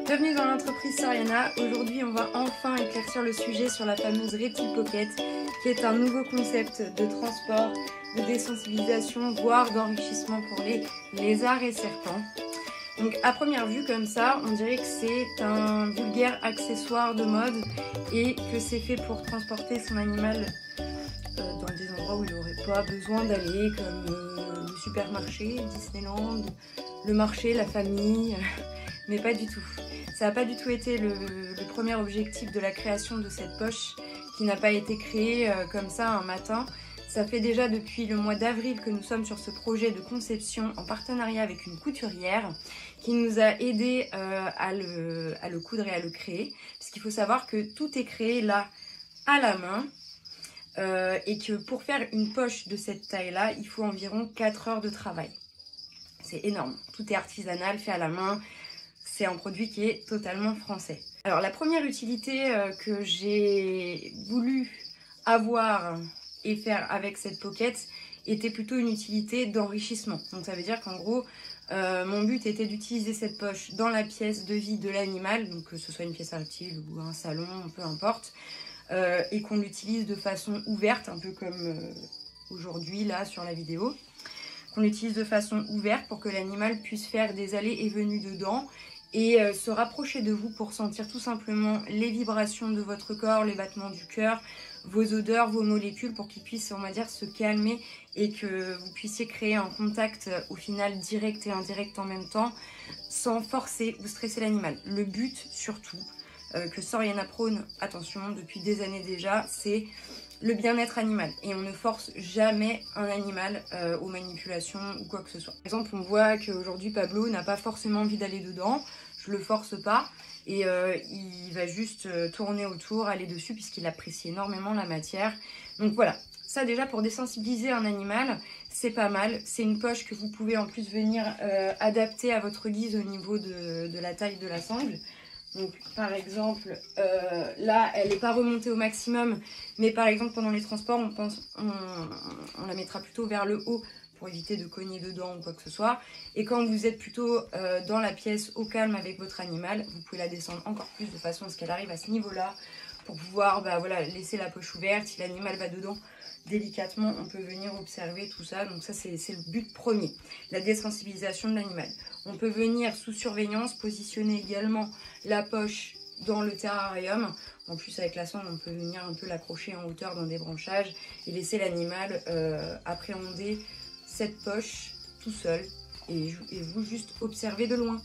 Bienvenue dans l'entreprise Soriana. Aujourd'hui, on va enfin éclaircir le sujet sur la fameuse Reptile Pocket, qui est un nouveau concept de transport, de désensibilisation, voire d'enrichissement pour les lézards et serpents. Donc à première vue comme ça, on dirait que c'est un vulgaire accessoire de mode et que c'est fait pour transporter son animal dans des endroits où il n'aurait pas besoin d'aller, comme le supermarché, Disneyland, le marché, la famille, mais pas du tout. Ça n'a pas du tout été le premier objectif de la création de cette poche, qui n'a pas été créée comme ça un matin. Ça fait déjà depuis le mois d'avril que nous sommes sur ce projet de conception en partenariat avec une couturière qui nous a aidé à le coudre et à le créer. Parce qu'il faut savoir que tout est créé là à la main et que pour faire une poche de cette taille-là, il faut environ 4 heures de travail. C'est énorme. Tout est artisanal, fait à la main. C'est un produit qui est totalement français. Alors la première utilité que j'ai voulu avoir et faire avec cette pocket était plutôt une utilité d'enrichissement. Donc ça veut dire qu'en gros, mon but était d'utiliser cette poche dans la pièce de vie de l'animal, donc que ce soit une pièce à reptile ou un salon, peu importe, et qu'on l'utilise de façon ouverte, un peu comme aujourd'hui là sur la vidéo. Qu'on l'utilise de façon ouverte pour que l'animal puisse faire des allées et venues dedans et se rapprocher de vous pour sentir tout simplement les vibrations de votre corps, les battements du cœur, vos odeurs, vos molécules, pour qu'il puisse, on va dire, se calmer et que vous puissiez créer un contact au final direct et indirect en même temps, sans forcer ou stresser l'animal. Le but surtout, que Soriana prône, attention, depuis des années déjà, c'est le bien-être animal. Et on ne force jamais un animal aux manipulations ou quoi que ce soit. Par exemple, on voit qu'aujourd'hui Pablo n'a pas forcément envie d'aller dedans, je le force pas, et il va juste tourner autour, aller dessus, puisqu'il apprécie énormément la matière. Donc voilà, ça déjà pour désensibiliser un animal, c'est pas mal. C'est une poche que vous pouvez en plus venir adapter à votre guise au niveau de la taille de la sangle. Donc par exemple, là elle n'est pas remontée au maximum, mais par exemple pendant les transports on la mettra plutôt vers le haut pour éviter de cogner dedans ou quoi que ce soit. Et quand vous êtes plutôt dans la pièce au calme avec votre animal, vous pouvez la descendre encore plus de façon à ce qu'elle arrive à ce niveau-là pour pouvoir voilà, laisser la poche ouverte. Si l'animal va dedans délicatement, on peut venir observer tout ça. Donc ça c'est le but premier, la désensibilisation de l'animal. On peut venir sous surveillance positionner également la poche dans le terrarium. En plus avec la sonde on peut venir un peu l'accrocher en hauteur dans des branchages et laisser l'animal appréhender cette poche tout seul et vous juste observer de loin.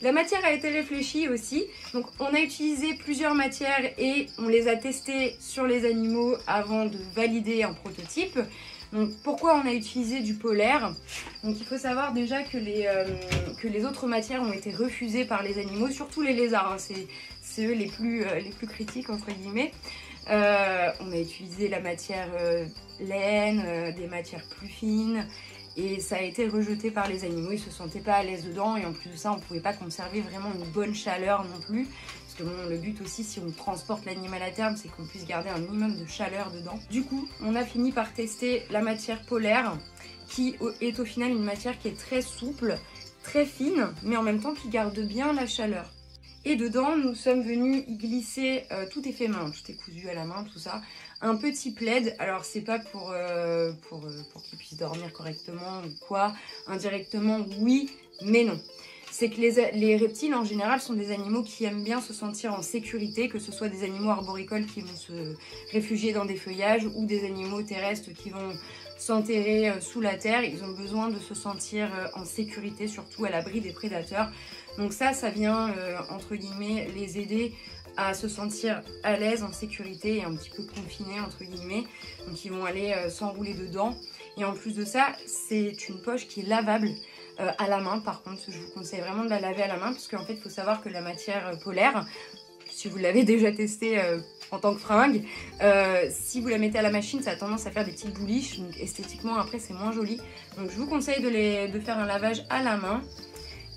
La matière a été réfléchie aussi, donc on a utilisé plusieurs matières et on les a testées sur les animaux avant de valider un prototype. Donc pourquoi on a utilisé du polaire? Donc il faut savoir déjà que les autres matières ont été refusées par les animaux, surtout les lézards, hein. C'est eux les plus critiques entre guillemets. On a utilisé la matière laine, des matières plus fines. Et ça a été rejeté par les animaux, ils se sentaient pas à l'aise dedans et en plus de ça on pouvait pas conserver vraiment une bonne chaleur non plus. Parce que bon, le but aussi si on transporte l'animal à terme c'est qu'on puisse garder un minimum de chaleur dedans. Du coup on a fini par tester la matière polaire qui est au final une matière qui est très souple, très fine mais en même temps qui garde bien la chaleur. Et dedans, nous sommes venus y glisser, tout est fait main, tout est cousu à la main, tout ça. Un petit plaid, alors c'est pas pour qu'il puisse dormir correctement ou quoi. Indirectement, oui, mais non. C'est que les reptiles en général sont des animaux qui aiment bien se sentir en sécurité, que ce soit des animaux arboricoles qui vont se réfugier dans des feuillages ou des animaux terrestres qui vont s'enterrer sous la terre. Ils ont besoin de se sentir en sécurité, surtout à l'abri des prédateurs. Donc ça vient entre guillemets les aider à se sentir à l'aise, en sécurité et un petit peu confinés entre guillemets. Donc ils vont aller s'enrouler dedans. Et en plus de ça, c'est une poche qui est lavable à la main. Par contre, je vous conseille vraiment de la laver à la main parce qu'en fait, il faut savoir que la matière polaire, si vous l'avez déjà testée en tant que fringue, si vous la mettez à la machine, ça a tendance à faire des petites bouliches. Donc esthétiquement, après, c'est moins joli. Donc je vous conseille de faire un lavage à la main.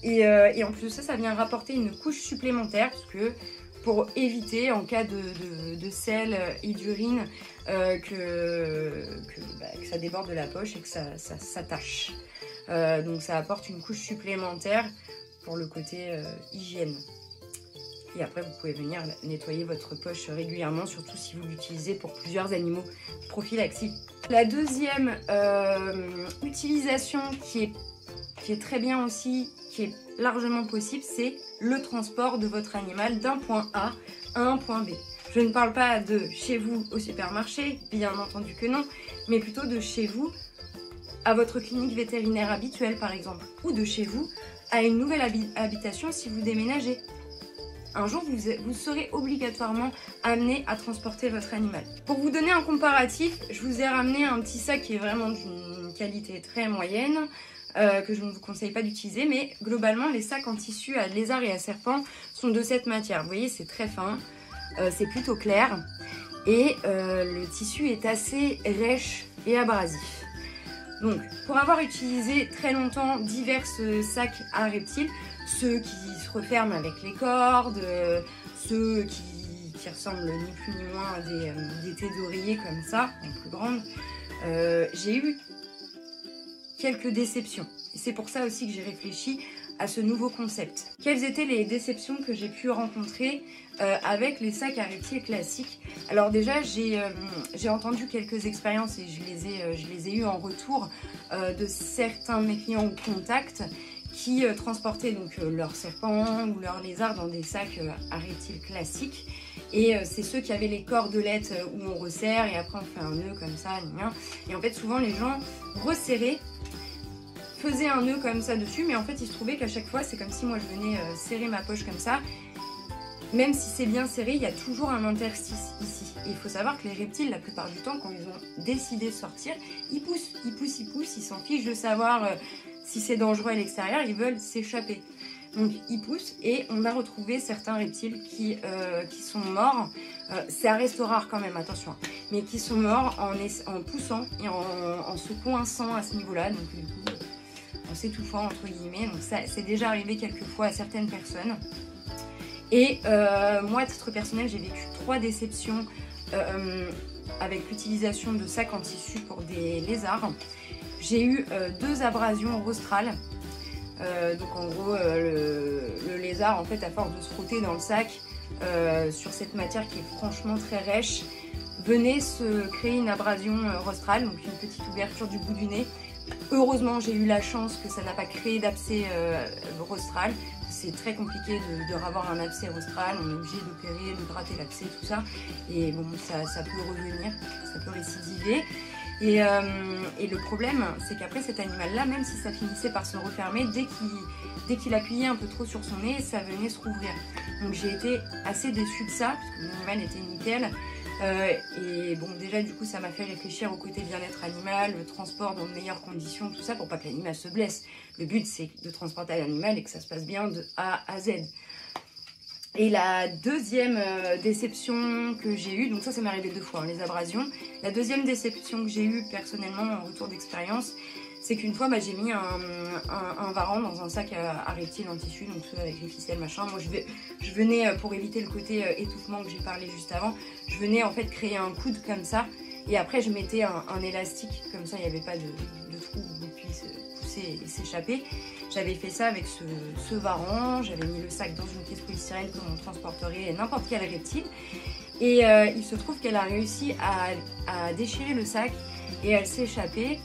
Et en plus de ça, ça vient rapporter une couche supplémentaire parce que pour éviter en cas de sel et d'urine que ça déborde de la poche et que ça s'attache. Donc ça apporte une couche supplémentaire pour le côté hygiène. Et après, vous pouvez venir nettoyer votre poche régulièrement, surtout si vous l'utilisez pour plusieurs animaux prophylaxiques. La deuxième utilisation qui est très bien aussi, qui est largement possible, c'est le transport de votre animal d'un point A à un point B. Je ne parle pas de chez vous au supermarché, bien entendu que non, mais plutôt de chez vous à votre clinique vétérinaire habituelle par exemple, ou de chez vous à une nouvelle habitation si vous déménagez. Un jour, vous serez obligatoirement amené à transporter votre animal. Pour vous donner un comparatif, je vous ai ramené un petit sac qui est vraiment d'une qualité très moyenne, que je ne vous conseille pas d'utiliser, mais globalement, les sacs en tissu à lézard et à serpent sont de cette matière. Vous voyez, c'est très fin, c'est plutôt clair, et le tissu est assez rêche et abrasif. Donc, pour avoir utilisé très longtemps divers sacs à reptiles, ceux qui se referment avec les cordes, ceux qui ressemblent ni plus ni moins à des thés d'oreiller comme ça, en plus grande, j'ai eu quelques déceptions. Et c'est pour ça aussi que j'ai réfléchi à ce nouveau concept. Quelles étaient les déceptions que j'ai pu rencontrer avec les sacs à reptiles classiques? Alors déjà, j'ai entendu quelques expériences et je les ai eues en retour de certains de mes clients au contact qui transportaient donc leurs serpents ou leurs lézards dans des sacs à reptiles classiques. Et c'est ceux qui avaient les cordelettes où on resserre et après on fait un nœud comme ça. Et en fait, souvent les gens resserraient, faisaient un nœud comme ça dessus, mais en fait il se trouvait qu'à chaque fois c'est comme si moi je venais serrer ma poche comme ça. Même si c'est bien serré, il y a toujours un interstice ici. Et il faut savoir que les reptiles, la plupart du temps, quand ils ont décidé de sortir, ils poussent, ils s'en fichent de savoir si c'est dangereux à l'extérieur, ils veulent s'échapper. Donc ils poussent et on a retrouvé certains reptiles qui sont morts. Ça reste rare quand même, attention, mais qui sont morts en poussant et en se coinçant à ce niveau-là. Donc du coup, en s'étouffant entre guillemets. Donc ça, c'est déjà arrivé quelques fois à certaines personnes. Et moi, à titre personnel, j'ai vécu 3 déceptions avec l'utilisation de sacs en tissu pour des lézards. J'ai eu 2 abrasions rostrales. Donc en gros, le lézard, en fait, à force de se frotter dans le sac sur cette matière qui est franchement très rêche, venait se créer une abrasion rostrale, donc une petite ouverture du bout du nez. Heureusement, j'ai eu la chance que ça n'a pas créé d'abcès rostral. C'est très compliqué de avoir un abcès rostral, on est obligé d'opérer, de gratter l'abcès, tout ça. Et bon, ça peut revenir, ça peut récidiver. Et le problème, c'est qu'après cet animal-là, même si ça finissait par se refermer, dès qu'il appuyait un peu trop sur son nez, ça venait se rouvrir. Donc j'ai été assez déçue de ça, parce que mon animal était nickel. Et bon, déjà du coup ça m'a fait réfléchir au côté bien-être animal, le transport dans de meilleures conditions, tout ça pour pas que l'animal se blesse. Le but c'est de transporter l'animal et que ça se passe bien de A à Z. Et la deuxième déception que j'ai eue, donc ça m'est arrivé 2 fois, hein, les abrasions. La deuxième déception que j'ai eue personnellement en retour d'expérience, c'est qu'une fois j'ai mis un varan dans un sac à reptiles en tissu, donc ceux avec les ficelles machin. Moi je venais, pour éviter le côté étouffement que j'ai parlé juste avant, je venais en fait créer un coude comme ça, et après je mettais un élastique, comme ça il n'y avait pas de trou où il puisse pousser et s'échapper. J'avais fait ça avec ce varan, j'avais mis le sac dans une caisse polystyrène comme on transporterait n'importe quel reptile. Et il se trouve qu'elle a réussi à déchirer le sac et elle s'est échappée.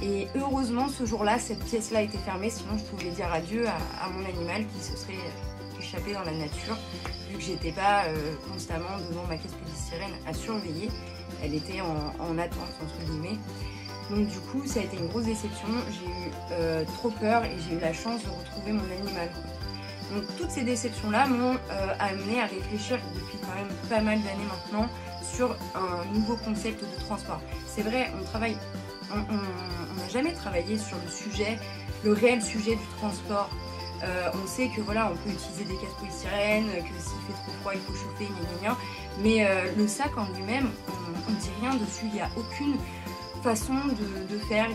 Et heureusement, ce jour-là, cette pièce-là était fermée, sinon je pouvais dire adieu à mon animal qui se serait échappé dans la nature, vu que j'étais pas constamment devant ma caisse polystyrène à surveiller. Elle était en attente, entre guillemets. Donc du coup, ça a été une grosse déception. J'ai eu trop peur et j'ai eu la chance de retrouver mon animal. Donc toutes ces déceptions-là m'ont amené à réfléchir depuis quand même pas mal d'années maintenant sur un nouveau concept de transport. C'est vrai, on n'a jamais travaillé sur le réel sujet du transport. On sait que voilà, on peut utiliser des caisses polystyrène, que s'il fait trop froid, il faut chauffer, mais le sac en lui-même, on ne dit rien dessus. Il n'y a aucune façon de faire.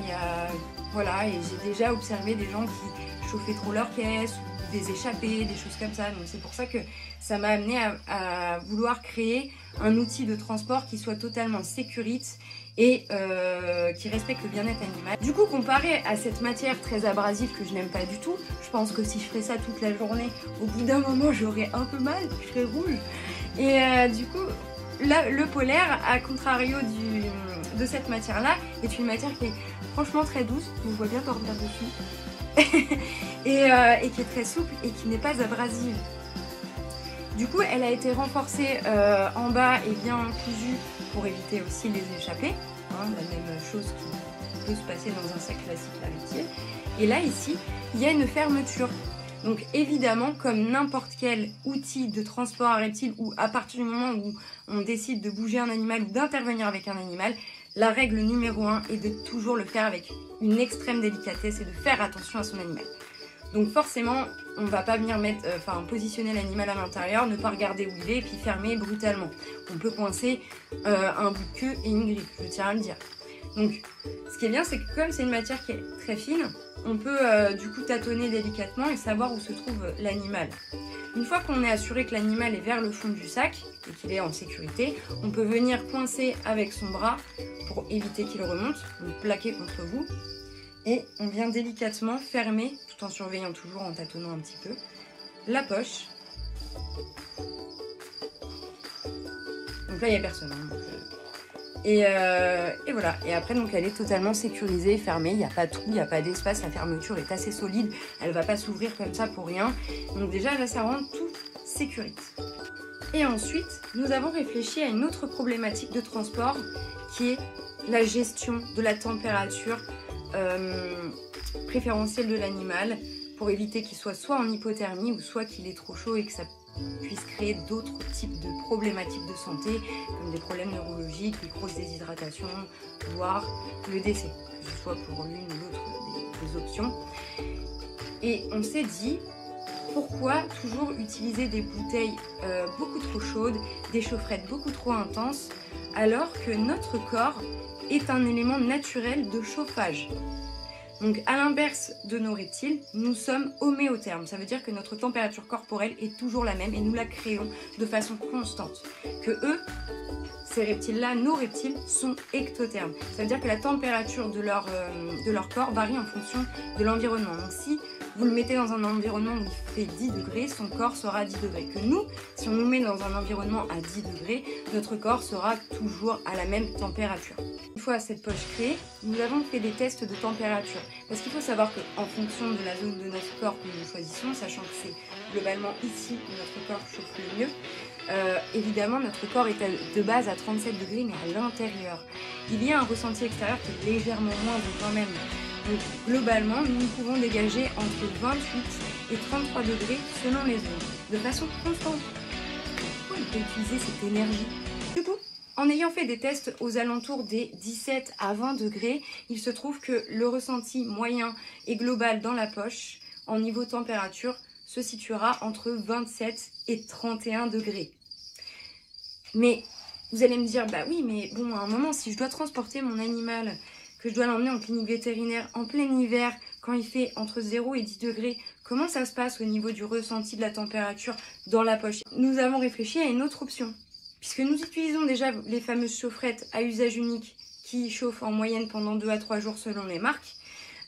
Voilà, et j'ai déjà observé des gens qui chauffaient trop leur caisse ou des échappées, des choses comme ça. Donc c'est pour ça que ça m'a amené à vouloir créer un outil de transport qui soit totalement sécurite et qui respecte le bien-être animal. Du coup, comparé à cette matière très abrasive que je n'aime pas du tout, je pense que si je ferais ça toute la journée, au bout d'un moment j'aurais un peu mal, je serais rouge. Et du coup, là, le polaire, à contrario de cette matière-là, est une matière qui est franchement très douce, on voit bien dormir dessus, et qui est très souple et qui n'est pas abrasive. Du coup, elle a été renforcée en bas et bien cousue pour éviter aussi les échappées, hein, la même chose qui peut se passer dans un sac classique à reptile. Et là, ici, il y a une fermeture. Donc évidemment, comme n'importe quel outil de transport à reptile, ou à partir du moment où on décide de bouger un animal ou d'intervenir avec un animal, la règle numéro 1 est de toujours le faire avec une extrême délicatesse et de faire attention à son animal. Donc forcément, on ne va pas venir positionner l'animal à l'intérieur, ne pas regarder où il est et puis fermer brutalement. On peut coincer un bout de queue et une griffe, je tiens à le dire. Donc ce qui est bien, c'est que comme c'est une matière qui est très fine, on peut du coup tâtonner délicatement et savoir où se trouve l'animal. Une fois qu'on est assuré que l'animal est vers le fond du sac et qu'il est en sécurité, on peut venir coincer avec son bras pour éviter qu'il remonte, donc plaquer contre vous. Et on vient délicatement fermer, tout en surveillant toujours, en tâtonnant un petit peu, la poche. Donc là, il n'y a personne. Hein, et voilà. Et après, donc, elle est totalement sécurisée, fermée. Il n'y a pas de trou, il n'y a pas d'espace. La fermeture est assez solide. Elle ne va pas s'ouvrir comme ça pour rien. Donc déjà, là, ça rend tout sécurité. Et ensuite, nous avons réfléchi à une autre problématique de transport qui est la gestion de la température préférentielle de l'animal pour éviter qu'il soit soit en hypothermie ou soit qu'il est trop chaud et que ça puisse créer d'autres types de problématiques de santé comme des problèmes neurologiques, une grosse déshydratation, voire le décès, que ce soit pour l'une ou l'autre des options. Et on s'est dit, pourquoi toujours utiliser des bouteilles beaucoup trop chaudes, des chaufferettes beaucoup trop intenses, alors que notre corps est un élément naturel de chauffage. Donc à l'inverse de nos reptiles, nous sommes homéothermes. Ça veut dire que notre température corporelle est toujours la même et nous la créons de façon constante. Que eux, ces reptiles-là, nos reptiles, sont ectothermes. Ça veut dire que la température de leur corps varie en fonction de l'environnement. Donc si vous le mettez dans un environnement où il fait 10 degrés, son corps sera à 10 degrés. Que nous, si on nous met dans un environnement à 10 degrés, notre corps sera toujours à la même température. Une fois cette poche créée, nous avons fait des tests de température. Parce qu'il faut savoir qu'en fonction de la zone de notre corps que nous choisissons, sachant que c'est globalement ici où notre corps chauffe le mieux, évidemment notre corps est de base à 37 degrés, mais à l'intérieur. Il y a un ressenti extérieur qui est légèrement moindre quand même. Donc globalement, nous pouvons dégager entre 28 et 33 degrés selon les zones, de façon constante. Pourquoi on peut utiliser cette énergie? Du coup, en ayant fait des tests aux alentours des 17 à 20 degrés, il se trouve que le ressenti moyen et global dans la poche, en niveau température, se situera entre 27 et 31 degrés. Mais vous allez me dire, bah oui, mais bon, à un moment, si je dois transporter mon animal, que je dois l'emmener en clinique vétérinaire en plein hiver, quand il fait entre 0 et 10 degrés, comment ça se passe au niveau du ressenti de la température dans la poche? Nous avons réfléchi à une autre option. Puisque nous utilisons déjà les fameuses chaufferettes à usage unique qui chauffent en moyenne pendant 2 à 3 jours selon les marques.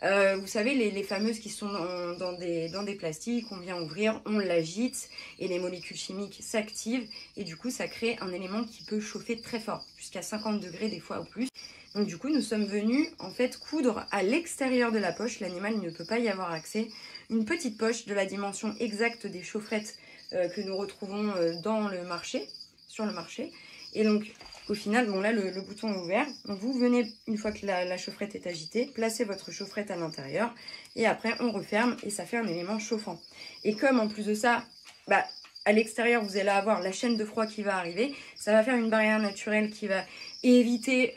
Vous savez, les fameuses qui sont dans des plastiques, on vient ouvrir, on l'agite et les molécules chimiques s'activent et du coup ça crée un élément qui peut chauffer très fort, jusqu'à 50 degrés des fois ou plus. Donc du coup nous sommes venus en fait coudre à l'extérieur de la poche, l'animal ne peut pas y avoir accès, une petite poche de la dimension exacte des chaufferettes que nous retrouvons dans le marché, sur le marché. Et donc au final, bon là le bouton est ouvert, donc vous venez, une fois que la chaufferette est agitée, placez votre chaufferette à l'intérieur et après on referme et ça fait un élément chauffant. Et comme en plus de ça, à l'extérieur vous allez avoir la chaîne de froid qui va arriver, ça va faire une barrière naturelle qui va éviter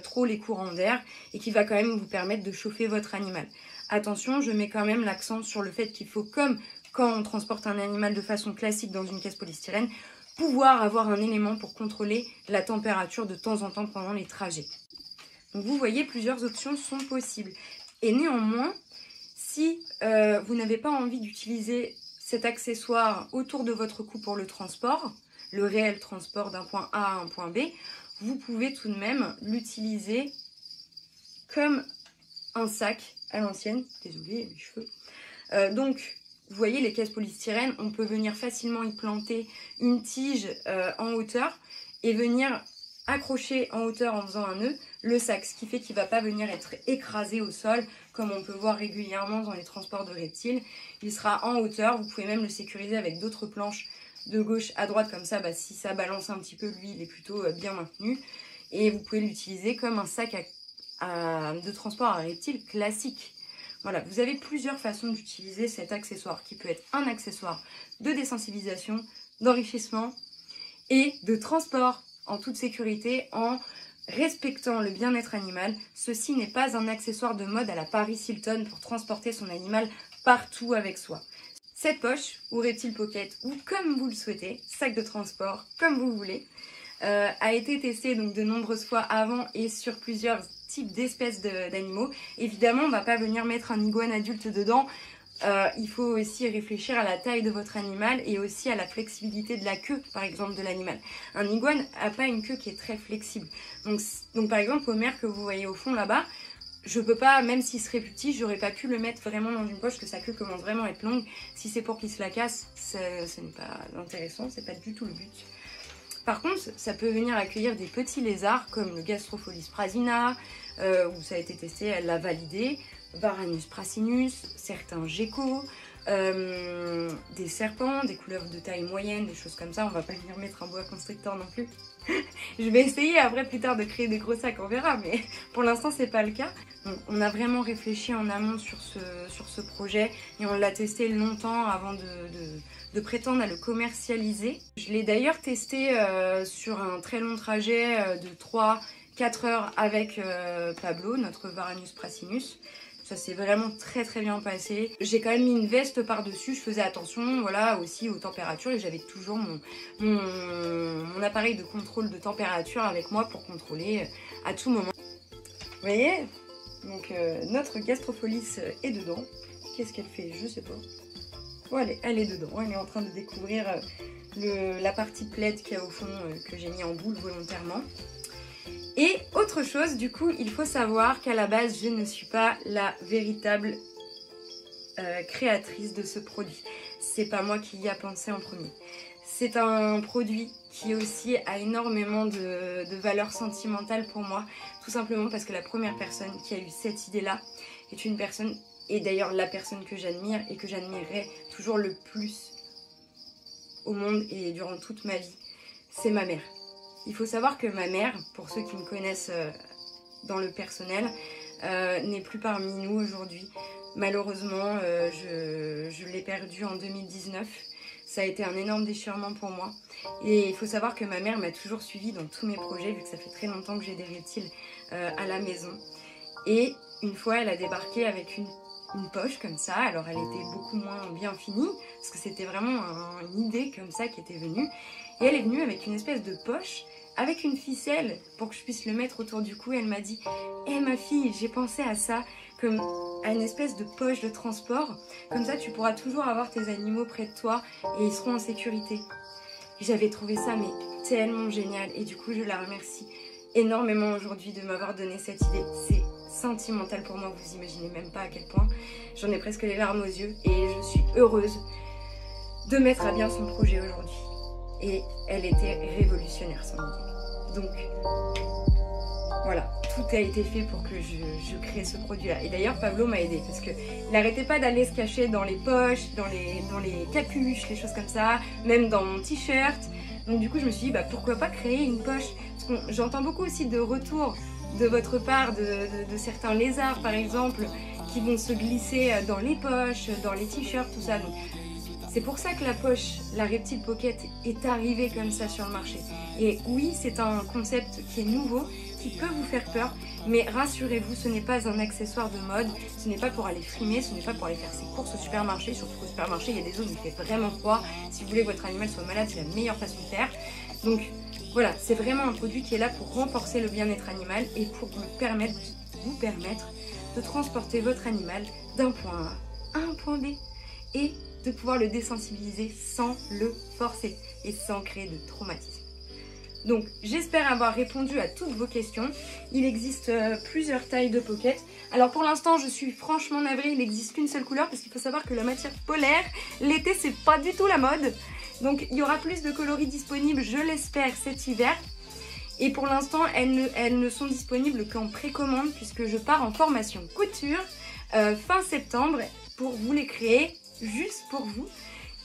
trop les courants d'air et qui va quand même vous permettre de chauffer votre animal. Attention, je mets quand même l'accent sur le fait qu'il faut, comme quand on transporte un animal de façon classique dans une caisse polystyrène, pouvoir avoir un élément pour contrôler la température de temps en temps pendant les trajets. Donc vous voyez, plusieurs options sont possibles. Et néanmoins, si vous n'avez pas envie d'utiliser cet accessoire autour de votre cou pour le transport, le réel transport d'un point A à un point B, vous pouvez tout de même l'utiliser comme un sac à l'ancienne. Désolée, mes cheveux. Donc, vous voyez les caisses polystyrène, on peut venir facilement y planter une tige en hauteur et venir accrocher en hauteur en faisant un nœud le sac, ce qui fait qu'il ne va pas venir être écrasé au sol comme on peut voir régulièrement dans les transports de reptiles. Il sera en hauteur, vous pouvez même le sécuriser avec d'autres planches de gauche à droite, comme ça si ça balance un petit peu, lui il est plutôt bien maintenu. Et vous pouvez l'utiliser comme un sac de transport à reptiles classique. Voilà, vous avez plusieurs façons d'utiliser cet accessoire qui peut être un accessoire de désensibilisation, d'enrichissement et de transport en toute sécurité en respectant le bien-être animal. Ceci n'est pas un accessoire de mode à la Paris Hilton pour transporter son animal partout avec soi. Cette poche ou reptile pocket ou comme vous le souhaitez, sac de transport comme vous voulez, a été testée donc de nombreuses fois avant et sur plusieurs types d'espèces d'animaux. Évidemment, on ne va pas venir mettre un iguane adulte dedans. Il faut aussi réfléchir à la taille de votre animal et aussi à la flexibilité de la queue, par exemple, de l'animal. Un iguane n'a pas une queue qui est très flexible. Donc par exemple, Homer que vous voyez au fond là-bas, je peux pas, même s'il serait plus petit, j'aurais pas pu le mettre vraiment dans une poche, que sa queue commence vraiment à être longue. Si c'est pour qu'il se la casse, ce n'est pas intéressant, c'est pas du tout le but. Par contre, ça peut venir accueillir des petits lézards comme le Gastropholis prasina, où ça a été testé, elle l'a validé, Varanus prasinus, certains geckos, des serpents, des couleuvres de taille moyenne, des choses comme ça. On va pas venir mettre un boa constrictor non plus. Je vais essayer après plus tard de créer des gros sacs, on verra, mais pour l'instant c'est pas le cas. Donc, on a vraiment réfléchi en amont sur ce projet et on l'a testé longtemps avant de prétendre à le commercialiser. Je l'ai d'ailleurs testé sur un très long trajet de 3-4 heures avec Pablo, notre Varanus prasinus. Ça s'est vraiment très très bien passé. J'ai quand même mis une veste par-dessus, je faisais attention voilà, aussi aux températures et j'avais toujours mon appareil de contrôle de température avec moi pour contrôler à tout moment. Vous voyez, donc notre Gastropholis est dedans. Qu'est-ce qu'elle fait? Je sais pas. Oh, elle est dedans, elle est en train de découvrir la partie plaide qu'il y a au fond que j'ai mis en boule volontairement. Et autre chose, du coup, il faut savoir qu'à la base, je ne suis pas la véritable créatrice de ce produit. C'est pas moi qui y a pensé en premier. C'est un produit qui aussi a énormément de valeur sentimentale pour moi, tout simplement parce que la première personne qui a eu cette idée-là est une personne, et d'ailleurs la personne que j'admire et que j'admirerai toujours le plus au monde et durant toute ma vie, c'est ma mère. Il faut savoir que ma mère, pour ceux qui me connaissent dans le personnel, n'est plus parmi nous aujourd'hui. Malheureusement, je l'ai perdue en 2019. Ça a été un énorme déchirement pour moi. Et il faut savoir que ma mère m'a toujours suivie dans tous mes projets, vu que ça fait très longtemps que j'ai des reptiles à la maison. Et une fois, elle a débarqué avec une poche comme ça. Alors, elle était beaucoup moins bien finie, parce que c'était vraiment une idée comme ça qui était venue. Et elle est venue avec une espèce de poche, avec une ficelle pour que je puisse le mettre autour du cou. Et elle m'a dit « Hé ma fille, j'ai pensé à ça, comme à une espèce de poche de transport. Comme ça, tu pourras toujours avoir tes animaux près de toi et ils seront en sécurité. » J'avais trouvé ça mais tellement génial. Et du coup, je la remercie énormément aujourd'hui de m'avoir donné cette idée. C'est sentimental pour moi, vous imaginez même pas à quel point. J'en ai presque les larmes aux yeux et je suis heureuse de mettre à bien son projet aujourd'hui. Et elle était révolutionnaire, son idée. Donc, voilà, tout a été fait pour que je crée ce produit-là. Et d'ailleurs, Pablo m'a aidé parce qu'il n'arrêtait pas d'aller se cacher dans les poches, dans les capuches, les choses comme ça, même dans mon t-shirt. Donc du coup, je me suis dit, bah, pourquoi pas créer une poche? Parce que j'entends beaucoup aussi de retours de votre part de certains lézards, par exemple, qui vont se glisser dans les poches, dans les t-shirts, tout ça. Donc, c'est pour ça que la poche, la Reptile Pocket, est arrivée comme ça sur le marché. Et oui, c'est un concept qui est nouveau, qui peut vous faire peur, mais rassurez-vous, ce n'est pas un accessoire de mode, ce n'est pas pour aller frimer, ce n'est pas pour aller faire ses courses au supermarché, surtout qu'au supermarché, il y a des zones où il fait vraiment froid. Si vous voulez que votre animal soit malade, c'est la meilleure façon de faire. Donc voilà, c'est vraiment un produit qui est là pour renforcer le bien-être animal et pour vous permettre de transporter votre animal d'un point A à un point B et de pouvoir le désensibiliser sans le forcer et sans créer de traumatisme. Donc j'espère avoir répondu à toutes vos questions. Il existe plusieurs tailles de pocket. Alors pour l'instant je suis franchement navrée, il n'existe qu'une seule couleur parce qu'il faut savoir que la matière polaire, l'été c'est pas du tout la mode. Donc il y aura plus de coloris disponibles, je l'espère, cet hiver. Et pour l'instant elles ne sont disponibles qu'en précommande puisque je pars en formation couture fin septembre pour vous les créer juste pour vous.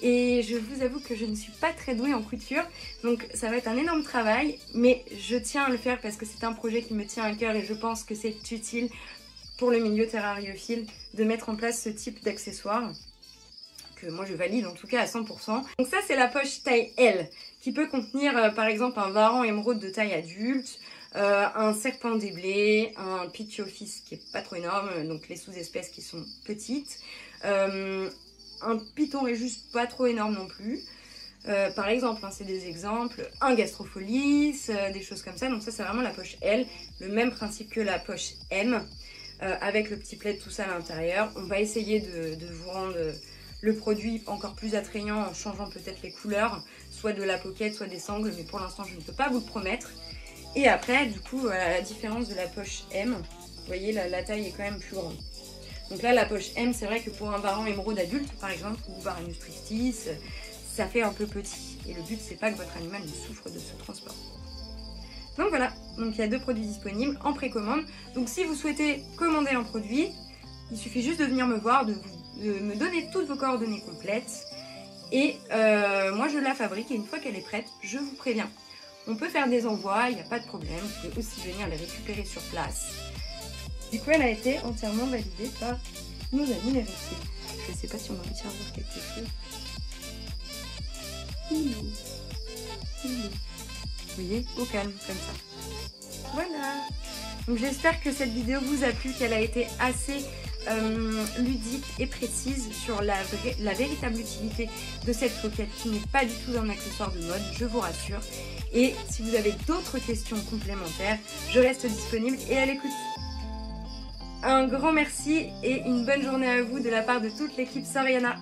Et je vous avoue que je ne suis pas très douée en couture, donc ça va être un énorme travail, mais je tiens à le faire parce que c'est un projet qui me tient à cœur et je pense que c'est utile pour le milieu terrariophile de mettre en place ce type d'accessoires, que moi je valide en tout cas à 100%. Donc ça c'est la poche taille L, qui peut contenir par exemple un varan émeraude de taille adulte, un serpent des blés, un pitch office qui est pas trop énorme, donc les sous-espèces qui sont petites, un python est juste pas trop énorme non plus. Par exemple, hein, c'est des exemples, un gastropholies, des choses comme ça. Donc ça c'est vraiment la poche L, le même principe que la poche M, avec le petit plaid tout ça à l'intérieur. On va essayer de vous rendre le produit encore plus attrayant en changeant peut-être les couleurs, soit de la pocket, soit des sangles, mais pour l'instant je ne peux pas vous le promettre. Et après, du coup, à la différence de la poche M, vous voyez la taille est quand même plus grande. Donc là, la poche M, c'est vrai que pour un varan émeraude adulte, par exemple, ou Varanus tristis, ça fait un peu petit. Et le but, c'est pas que votre animal ne souffre de ce transport. Donc voilà, donc il y a 2 produits disponibles en précommande. Donc si vous souhaitez commander un produit, il suffit juste de venir me voir, de me donner toutes vos coordonnées complètes. Et moi, je la fabrique et une fois qu'elle est prête, je vous préviens. On peut faire des envois, il n'y a pas de problème. Vous pouvez aussi venir les récupérer sur place. Du coup, elle a été entièrement validée par nos amis les reptiles. Je ne sais pas si on va réussir à voir quelque chose. Vous voyez, au calme, comme ça. Voilà. Donc j'espère que cette vidéo vous a plu, qu'elle a été assez ludique et précise sur la véritable utilité de cette pocket qui n'est pas du tout un accessoire de mode, je vous rassure. Et si vous avez d'autres questions complémentaires, je reste disponible et à l'écoute. Un grand merci et une bonne journée à vous de la part de toute l'équipe Soriana.